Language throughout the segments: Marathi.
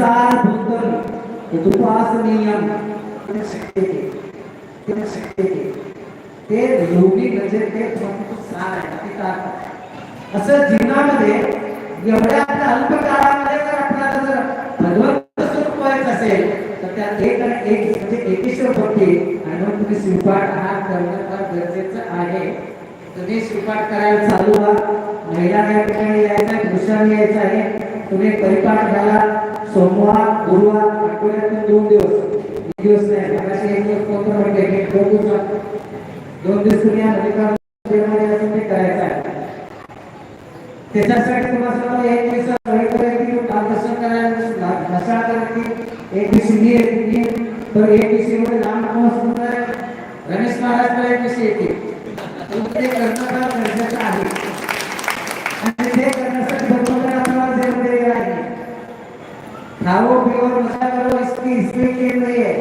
सार भूतल उपासनीयम ते योगी म्हणजे ते सार आहे. असं जीवनामध्ये एवढ्या अल्प काळामध्ये जर आपल्याला जर भगवंत स्वरूप व्हायचं असेल तर त्यात एक आणि एक म्हणजे एकेश्वर भक्ती आणि मग तुम्ही श्रीपाठ हा करणं फार गरजेचं आहे. तुम्ही श्रीपाठ करायला चालू व्हा. महिला या ठिकाणी यायचं आहे, पुरुषांनी यायचं आहे. तुम्ही परिपाठ घाला. सोमवार गुरुवार आठवड्यातून 2 दिवस, 1 दिवस नाही, मगाशी 1 दिवस कोणतं म्हणजे 2 दिवस तुम्ही या करायचं आहे. त्याच्यासाठी तुम्हाला एक दिवस मार्गदर्शन करायला भाषा करायची. एक दिवशी मी येते तर एक दिवशी मध्ये लांब रमेश महाराज एक दिवशी येते. ते करणं फार गरजेचं आहे आणि ते करण्यासाठी भगवंताने आपल्याला जन्म दिलेला आहे. खाओ पिओ नशा करो इसकी के लिए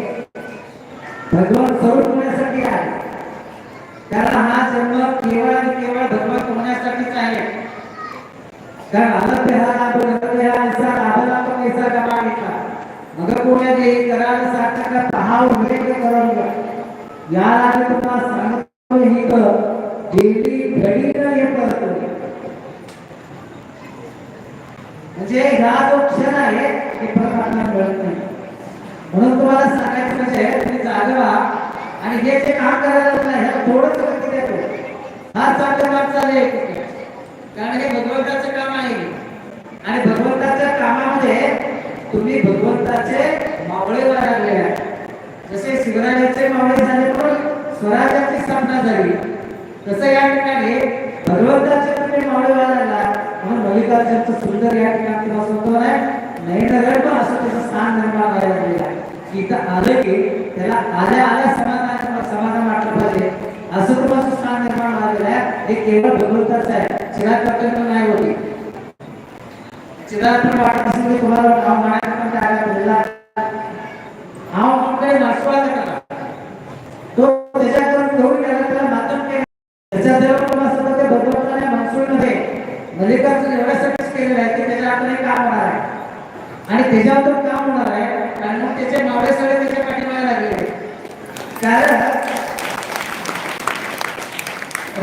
भगवान स्वरूप होण्यासाठी आहे. कारण हा जन्म केवळ आणि केवळ भगवान होण्यासाठीच आहे. कारण आलं ते हा ऐसा आबला पण ऐसा कमाईचा मग कोण्या देई कराल साठा पहाव भेट करूंगा या आगे तुम्हाला सांगतो ही गेली घडी न हे करतो. म्हणजे हा जो क्षण आहे ते परत आपल्याला मिळत नाही. म्हणून तुम्हाला सांगायचं म्हणजे तुम्ही जागवा आणि हे जे काम करायला नाही ह्याला थोडंच गती देतो. हा चांगला मार्ग चालेल कारण हे भगवंताचं काम आहे आणि भगवंताच्या कामामध्ये तुम्ही भगवंताचे मावळे लागले आहे. जसे शिवराजाचे मावळे झाले पण स्वराज्याची स्थापना झाली तसं या ठिकाणी भगवंताचे तुम्ही मावळे लागला म्हणून मल्लिकार्जुनचं सुंदर या ठिकाणी तुम्हाला नाही पण असं त्याचं स्थान निर्माण व्हायला लागलेलं आहे. इथं आलं की त्याला आल्या समाधान वाटलं पाहिजे असं तुम्हाला स्थान निर्माण झालेलं आहे. हे केवळ भगवंताचं आहे. चिराग नाही होती. चिराग पण वाटत असेल तुम्हाला नाव म्हणायला पण त्याला बोलला नाव म्हणते नाशवाद करा तो त्याच्याकडून घेऊन गेला त्याला मातम केलं. त्याच्या देवाला तुम्हाला ते भगवंताने मनसूरमध्ये मल्लिकार्जुन एवढ्यासाठीच केलेलं आहे की त्याच्याकडे काम होणार आहे आणि त्याच्यावर काम होणार आहे. कारण मग त्याचे मावळे सगळे त्याच्या पाठीमागे लागले. कारण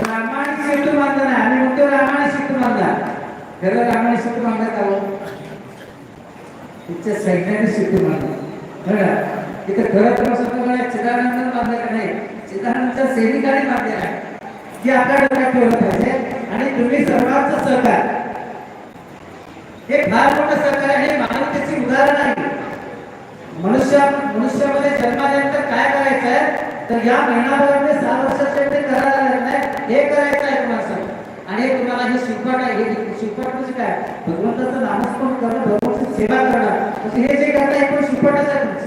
रामाने सेतू बांधला नाही. आम्ही म्हणतो रामाने सेतू बांधला. खरं रामाने सेतू बांधला का तिच्या सैन्याने सेतू बांधला बघा. तिथे खरं तर स्वतः चिदानंद बांधला का नाही. चिदानंदच्या सैनिकांनी बांधलेला आहे जे आपल्या डोक्यात ठेवलं पाहिजे. आणि तुम्ही सर्वांचं सहकार हे फार मोठं सहकार्य आहे. मानवतेची उदाहरण आहे. मनुष्यामध्ये जन्माल्यानंतर काय करायचं आहे तर या महिनाभरामध्ये 6 वर्षाचे करायला लागणार हे करायचं आहे तुम्हाला. आणि तुम्हाला हे शिकवण आहे. हे शिकवण म्हणजे काय भगवंताचं नामस्मरण करणं भगवंताची सेवा करणं म्हणजे हे जे करता हे पण शिकवणच आहे तुमचं.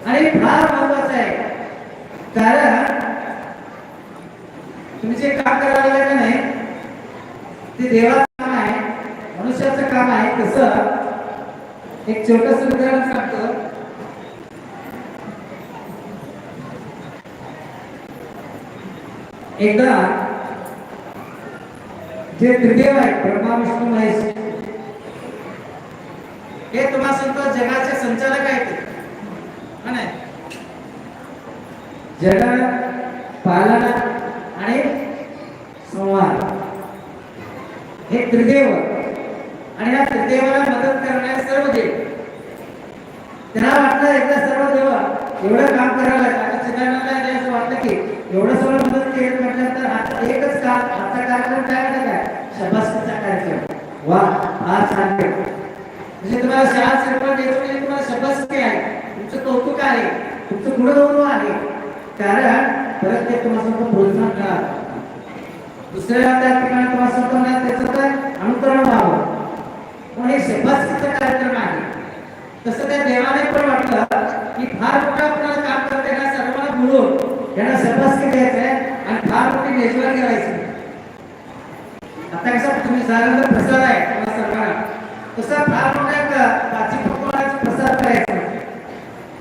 आणि फार महत्वाचं आहे कारण तुम्ही जे काम करायला लागलं नाही ते देवाचं काम आहे मनुष्याचं काम आहे. तसं एक छोटस उदाहरण सांगतो. एकदा जे त्रिदेव आहेत ब्रह्मा विष्णू महेश हे तुम्हाला सांगतो जगाचे संचालक आहेत. जग पालन आणि संवाद हे त्रिदेव आणि या त्रिदेवाला मदत करणारे सर्व देव. त्यांना वाटलं एकदा सर्व देव एवढं काम करायला आता चिदानंदाला असं वाटतं की एवढं सगळं मदत केलं म्हटल्यानंतर आता एकच आजचा कार्यक्रम काय शबासकीचा कार्यक्रम. वा हा छान म्हणजे तुम्हाला शाळा सरपंच द्यायचं म्हणजे तुम्हाला शबासकी आहे. तुमचं कौतुक आहे. तुमचं गुणगौरव आहे. कारण परत ते तुम्हाला प्रोत्साहन करा. दुसऱ्या त्या ठिकाणी तुम्हाला सांगतो त्याचं काय अनुकरण व्हावं पण हे शबासकीचा कार्यक्रम आहे. तसं त्या देवाने पण वाटलं की फार मोठं आपल्याला काम करते ना सर्वांना बोलून यांना शबासकी द्यायचं आहे आणि फार मोठी मेजवानी करायची. आता कसं तुम्ही झाल्यानंतर प्रसाद आहे तुम्हाला सरकार तसा फार मोठा पाची पकवानाचा प्रसाद करायचा.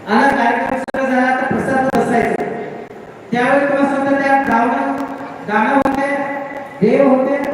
आला कार्यक्रम सगळं झाला तर प्रसाद बसायचा. त्यावेळी तुम्हाला सांगतो त्या गाणं होते देव होते